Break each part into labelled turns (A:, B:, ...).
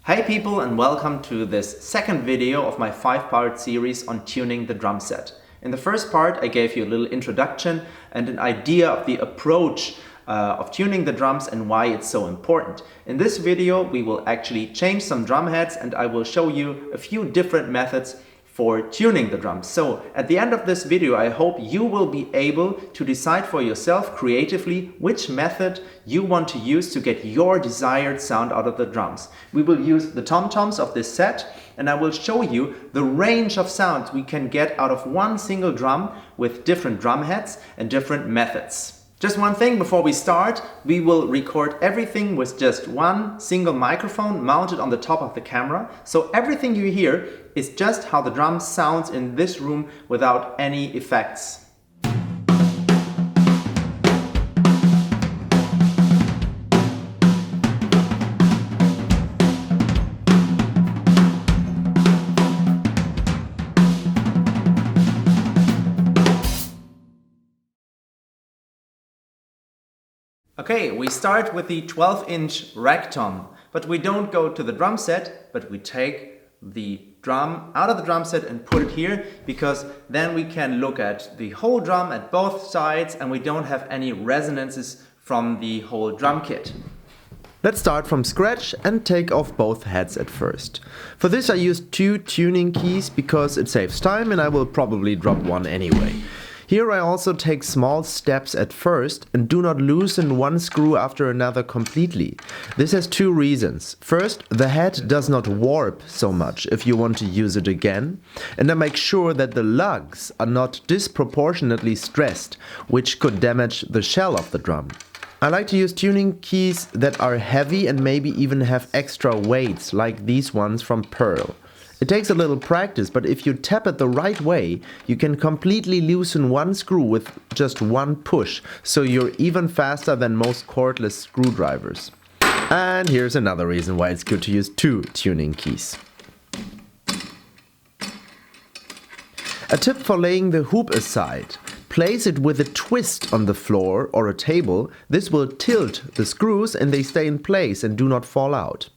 A: Hi people, and welcome to this second video of my 5-part series on tuning the drum set. In the first part I gave you a little introduction and an idea of the approach of tuning the drums and why it's so important. In this video we will actually change some drum heads and I will show you a few different methods for tuning the drums. So at the end of this video I hope you will be able to decide for yourself creatively which method you want to use to get your desired sound out of the drums. We will use the tom-toms of this set and I will show you the range of sounds we can get out of one single drum with different drum heads and different methods. Just one thing before we start, we will record everything with just one single microphone mounted on the top of the camera. So everything you hear is just how the drum sounds in this room without any effects. Okay, we start with the 12-inch rack tom, but we don't go to the drum set, but we take the drum out of the drum set and put it here, because then we can look at the whole drum at both sides and we don't have any resonances from the whole drum kit. Let's start from scratch and take off both heads at first. For this I use 2 tuning keys because it saves time and I will probably drop one anyway. Here I also take small steps at first and do not loosen one screw after another completely. This has 2 reasons. First, the head does not warp so much if you want to use it again, and I make sure that the lugs are not disproportionately stressed, which could damage the shell of the drum. I like to use tuning keys that are heavy and maybe even have extra weights, like these ones from Pearl. It takes a little practice, but if you tap it the right way, you can completely loosen one screw with just one push, so you're even faster than most cordless screwdrivers. And here's another reason why it's good to use 2 tuning keys. A tip for laying the hoop aside. Place it with a twist on the floor or a table. This will tilt the screws and they stay in place and do not fall out.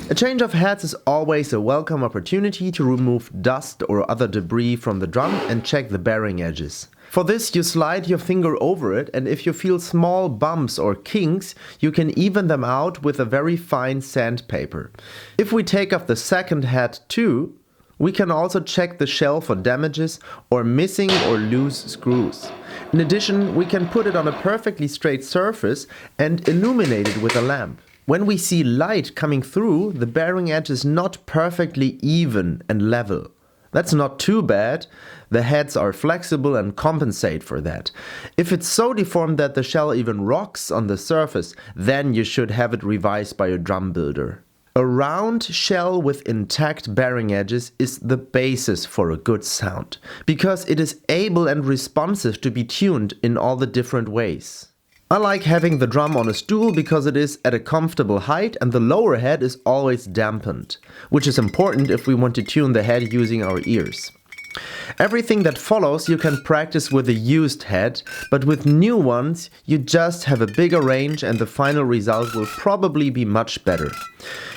A: A change of heads is always a welcome opportunity to remove dust or other debris from the drum and check the bearing edges. For this you slide your finger over it, and if you feel small bumps or kinks, you can even them out with a very fine sandpaper. If we take off the second head too, we can also check the shell for damages or missing or loose screws. In addition, we can put it on a perfectly straight surface and illuminate it with a lamp. When we see light coming through, the bearing edge is not perfectly even and level. That's not too bad. The heads are flexible and compensate for that. If it's so deformed that the shell even rocks on the surface, then you should have it revised by your drum builder. A round shell with intact bearing edges is the basis for a good sound, because it is able and responsive to be tuned in all the different ways. I like having the drum on a stool because it is at a comfortable height and the lower head is always dampened, which is important if we want to tune the head using our ears. Everything that follows you can practice with a used head, but with new ones you just have a bigger range and the final result will probably be much better.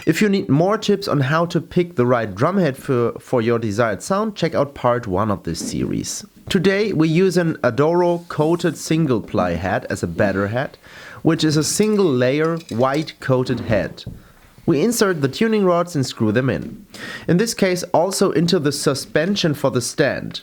A: If you need more tips on how to pick the right drum head for your desired sound, check out part 1 of this series. Today we use an Adoro coated single ply head as a better head, which is a single layer white coated head. We insert the tuning rods and screw them in. In this case also into the suspension for the stand.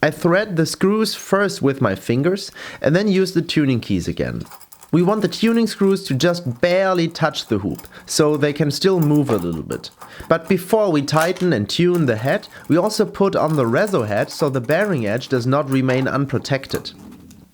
A: I thread the screws first with my fingers and then use the tuning keys again. We want the tuning screws to just barely touch the hoop, so they can still move a little bit. But before we tighten and tune the head, we also put on the reso head so the bearing edge does not remain unprotected.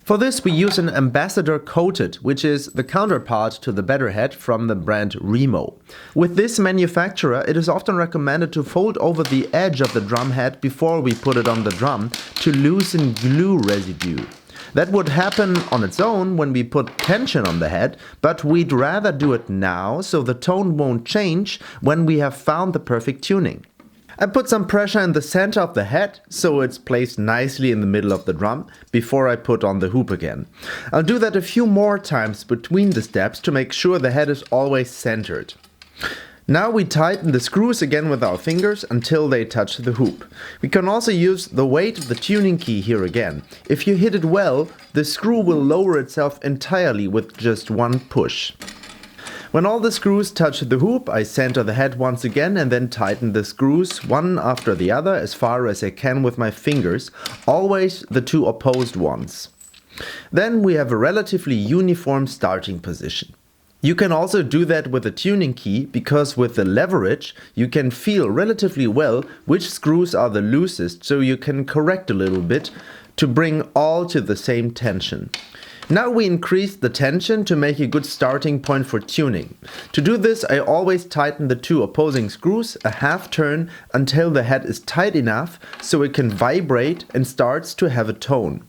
A: For this we use an Ambassador coated, which is the counterpart to the better head from the brand Remo. With this manufacturer it is often recommended to fold over the edge of the drum head before we put it on the drum to loosen glue residue. That would happen on its own when we put tension on the head, but we'd rather do it now so the tone won't change when we have found the perfect tuning. I put some pressure in the center of the head so it's placed nicely in the middle of the drum before I put on the hoop again. I'll do that a few more times between the steps to make sure the head is always centered. Now we tighten the screws again with our fingers until they touch the hoop. We can also use the weight of the tuning key here again. If you hit it well, the screw will lower itself entirely with just one push. When all the screws touch the hoop, I center the head once again and then tighten the screws one after the other as far as I can with my fingers, always the two opposed ones. Then we have a relatively uniform starting position. You can also do that with a tuning key because with the leverage you can feel relatively well which screws are the loosest, so you can correct a little bit to bring all to the same tension. Now we increase the tension to make a good starting point for tuning. To do this, I always tighten the two opposing screws a half turn until the head is tight enough so it can vibrate and starts to have a tone.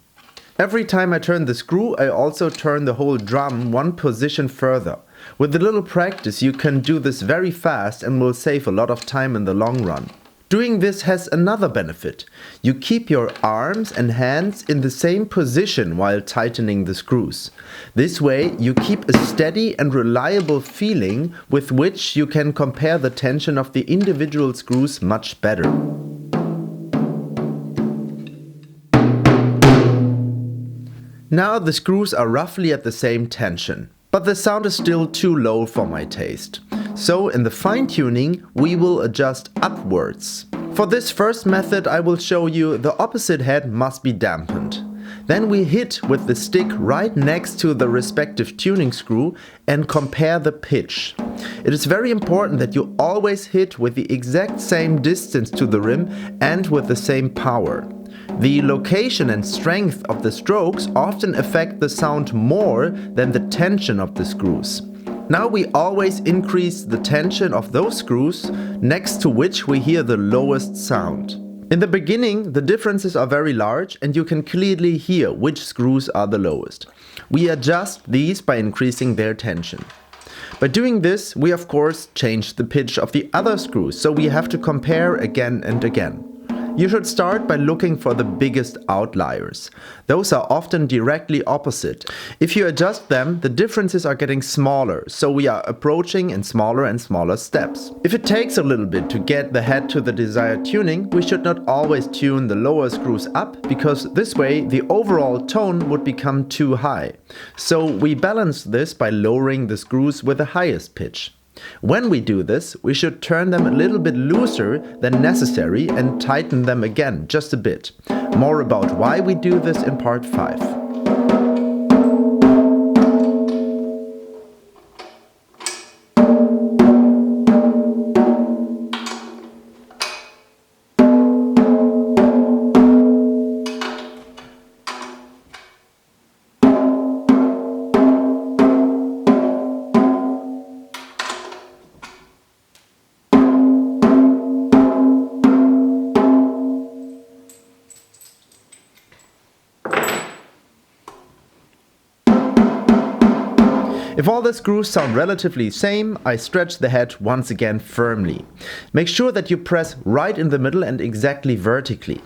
A: Every time I turn the screw, I also turn the whole drum one position further. With a little practice you can do this very fast and will save a lot of time in the long run. Doing this has another benefit. You keep your arms and hands in the same position while tightening the screws. This way you keep a steady and reliable feeling with which you can compare the tension of the individual screws much better. Now the screws are roughly at the same tension, but the sound is still too low for my taste. So in the fine-tuning we will adjust upwards. For this first method I will show you the opposite head must be dampened. Then we hit with the stick right next to the respective tuning screw and compare the pitch. It is very important that you always hit with the exact same distance to the rim and with the same power. The location and strength of the strokes often affect the sound more than the tension of the screws. Now we always increase the tension of those screws next to which we hear the lowest sound. In the beginning the differences are very large and you can clearly hear which screws are the lowest. We adjust these by increasing their tension. By doing this we of course change the pitch of the other screws, so we have to compare again and again. You should start by looking for the biggest outliers. Those are often directly opposite. If you adjust them, the differences are getting smaller, so we are approaching in smaller and smaller steps. If it takes a little bit to get the head to the desired tuning, we should not always tune the lower screws up, because this way the overall tone would become too high. So we balance this by lowering the screws with the highest pitch. When we do this, we should turn them a little bit looser than necessary and tighten them again just a bit. More about why we do this in part 5. If all the screws sound relatively same, I stretch the head once again firmly. Make sure that you press right in the middle and exactly vertically.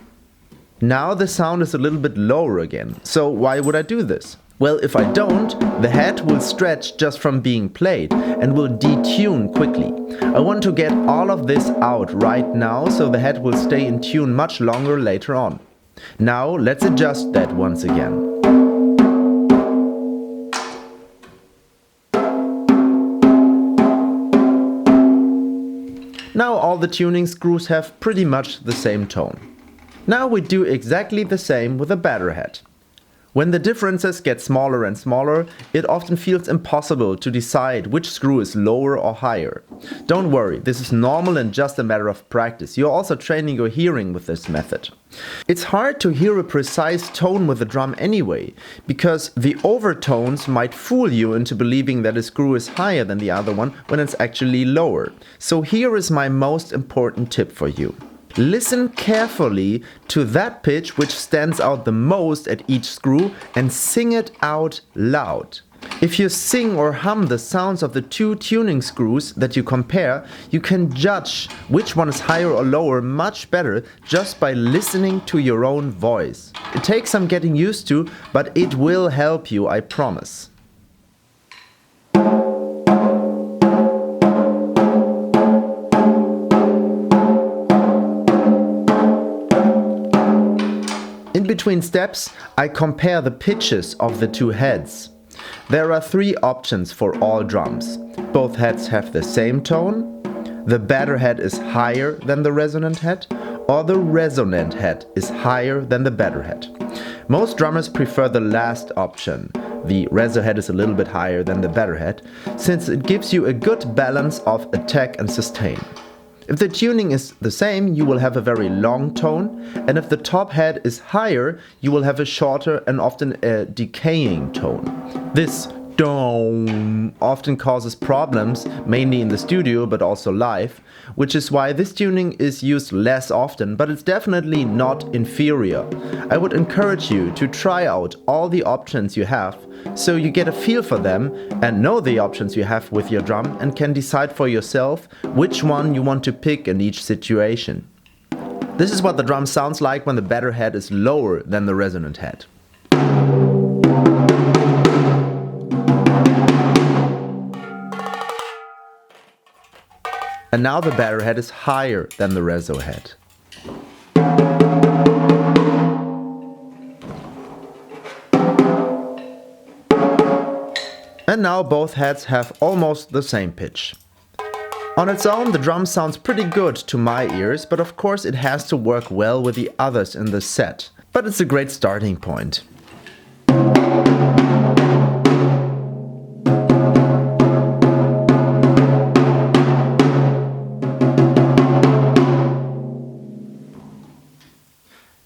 A: Now the sound is a little bit lower again, so why would I do this? Well, if I don't, the head will stretch just from being played and will detune quickly. I want to get all of this out right now so the head will stay in tune much longer later on. Now let's adjust that once again. Now all the tuning screws have pretty much the same tone. Now we do exactly the same with a better head. When the differences get smaller and smaller, it often feels impossible to decide which screw is lower or higher. Don't worry, this is normal and just a matter of practice. You're also training your hearing with this method. It's hard to hear a precise tone with the drum anyway, because the overtones might fool you into believing that a screw is higher than the other one when it's actually lower. So here is my most important tip for you. Listen carefully to that pitch which stands out the most at each screw and sing it out loud. If you sing or hum the sounds of the two tuning screws that you compare, you can judge which one is higher or lower much better just by listening to your own voice. It takes some getting used to, but it will help you, I promise. between steps, I compare the pitches of the two heads. There are 3 options for all drums. Both heads have the same tone, the better head is higher than the resonant head, or the resonant head is higher than the better head. Most drummers prefer the last option. The reso head is a little bit higher than the better head, since it gives you a good balance of attack and sustain. If the tuning is the same, you will have a very long tone, and if the top head is higher, you will have a shorter and often a decaying tone. This dome often causes problems, mainly in the studio but also live, which is why this tuning is used less often, but it's definitely not inferior. I would encourage you to try out all the options you have, so you get a feel for them and know the options you have with your drum and can decide for yourself which one you want to pick in each situation. This is what the drum sounds like when the better head is lower than the resonant head. And now the better head is higher than the reso head. And now both heads have almost the same pitch. On its own, the drum sounds pretty good to my ears, but of course it has to work well with the others in the set. But it's a great starting point.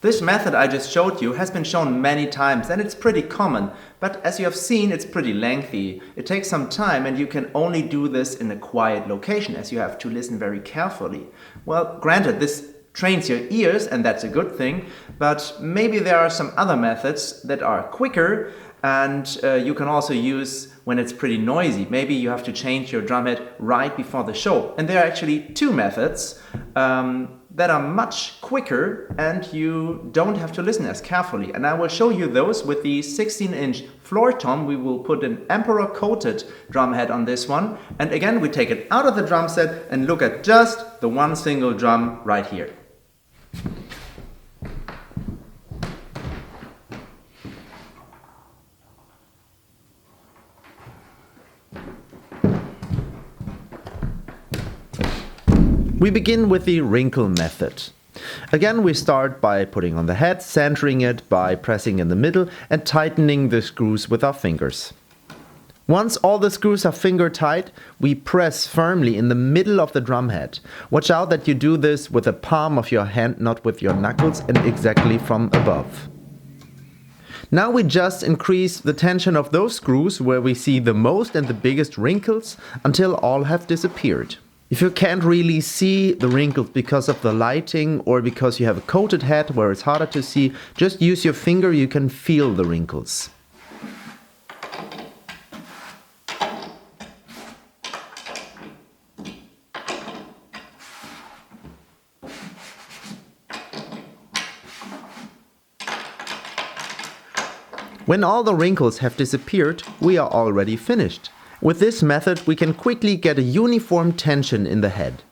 A: This method I just showed you has been shown many times and it's pretty common, but as you have seen, it's pretty lengthy. It takes some time and you can only do this in a quiet location as you have to listen very carefully. Well, granted, this trains your ears and that's a good thing, but maybe there are some other methods that are quicker and you can also use when it's pretty noisy. Maybe you have to change your drum head right before the show. And there are actually 2 methods that are much quicker and you don't have to listen as carefully. And I will show you those with the 16-inch floor tom. We will put an Emperor coated drum head on this one. And again, we take it out of the drum set and look at just the one single drum right here. We begin with the wrinkle method. Again, we start by putting on the head, centering it by pressing in the middle and tightening the screws with our fingers. Once all the screws are finger tight, we press firmly in the middle of the drum head. Watch out that you do this with the palm of your hand, not with your knuckles, and exactly from above. Now we just increase the tension of those screws where we see the most and the biggest wrinkles until all have disappeared. If you can't really see the wrinkles because of the lighting or because you have a coated head where it's harder to see, just use your finger, you can feel the wrinkles. When all the wrinkles have disappeared, we are already finished. With this method, we can quickly get a uniform tension in the head.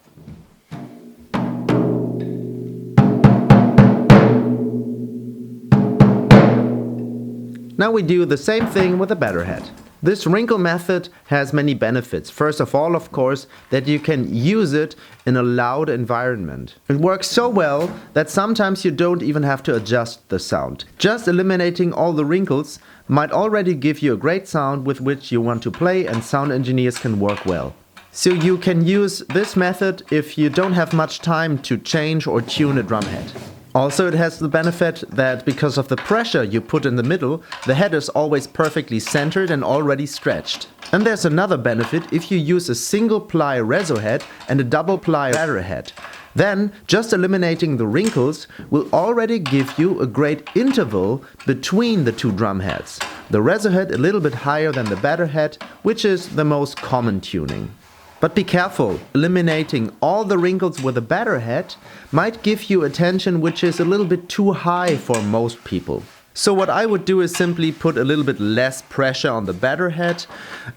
A: Now we do the same thing with the better head. This wrinkle method has many benefits. First of all, of course, that you can use it in a loud environment. It works so well that sometimes you don't even have to adjust the sound. Just eliminating all the wrinkles might already give you a great sound with which you want to play, and sound engineers can work well. So you can use this method if you don't have much time to change or tune a drum head. Also, it has the benefit that because of the pressure you put in the middle, the head is always perfectly centered and already stretched. And there's another benefit if you use a single ply reso head and a double ply better head. Then, just eliminating the wrinkles will already give you a great interval between the 2 drum heads. The reso head a little bit higher than the better head, which is the most common tuning. But be careful, eliminating all the wrinkles with a better head might give you a tension which is a little bit too high for most people. So what I would do is simply put a little bit less pressure on the better head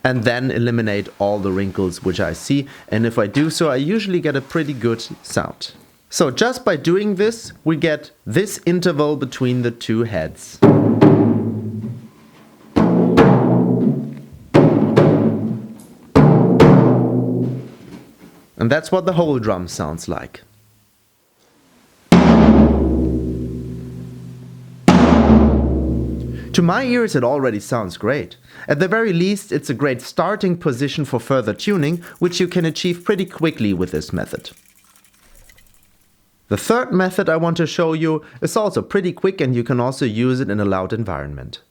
A: and then eliminate all the wrinkles which I see. And if I do so, I usually get a pretty good sound. So just by doing this, we get this interval between the two heads. And that's what the whole drum sounds like. To my ears it already sounds great. At the very least it's a great starting position for further tuning, which you can achieve pretty quickly with this method. The third method I want to show you is also pretty quick, and you can also use it in a loud environment.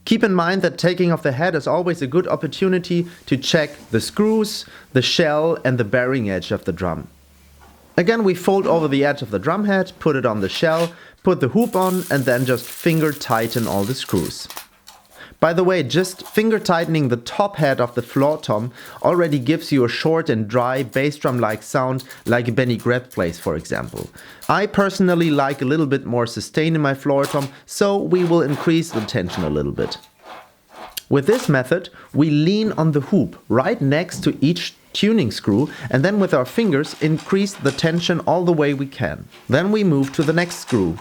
A: Keep in mind that taking off the head is always a good opportunity to check the screws, the shell and the bearing edge of the drum. Again, we fold over the edge of the drum head, put it on the shell, put the hoop on and then just finger tighten all the screws. By the way, just finger tightening the top head of the floor tom already gives you a short and dry bass drum-like sound like a Benny Greb plays, for example. I personally like a little bit more sustain in my floor tom, so we will increase the tension a little bit. With this method, we lean on the hoop right next to each tuning screw and then with our fingers increase the tension all the way we can. Then we move to the next screw.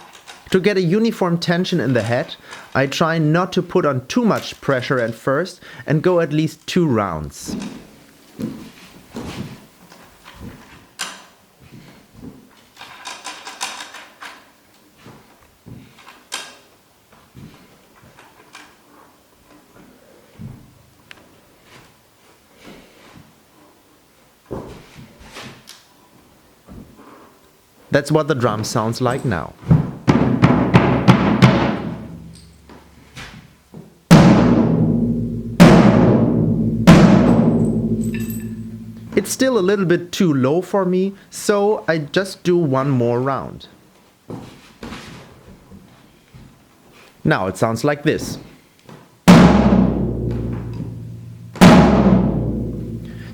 A: To get a uniform tension in the head, I try not to put on too much pressure at first and go at least 2 rounds. That's what the drum sounds like now. It's still a little bit too low for me, so I just do one more round. Now it sounds like this.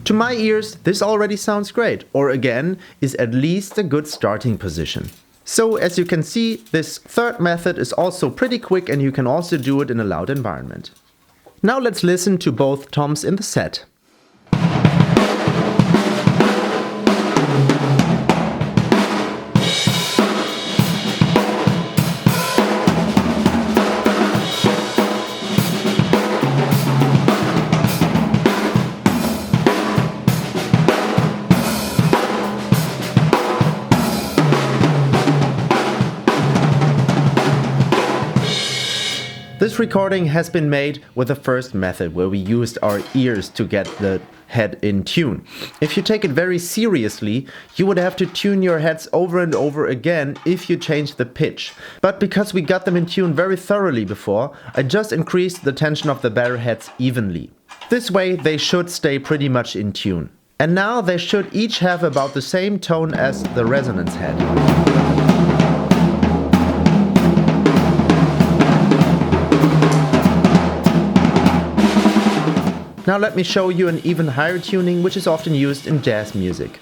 A: To my ears, this already sounds great, or again, is at least a good starting position. So as you can see, this third method is also pretty quick and you can also do it in a loud environment. Now let's listen to both toms in the set. This recording has been made with the first method where we used our ears to get the head in tune. If you take it very seriously, you would have to tune your heads over and over again if you change the pitch. But because we got them in tune very thoroughly before, I just increased the tension of the barrel heads evenly. This way they should stay pretty much in tune. And now they should each have about the same tone as the resonance head. Now let me show you an even higher tuning, which is often used in jazz music.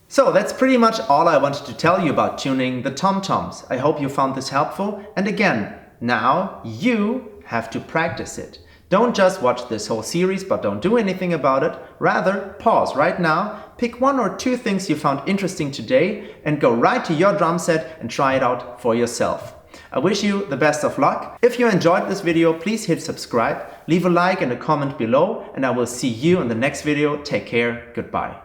A: So that's pretty much all I wanted to tell you about tuning the tom-toms. I hope you found this helpful, and again, now you have to practice it. Don't just watch this whole series but don't do anything about it. Rather, pause right now, pick 1 or 2 things you found interesting today and go right to your drum set and try it out for yourself. I wish you the best of luck. If you enjoyed this video, please hit subscribe, leave a like and a comment below, and I will see you in the next video. Take care, goodbye.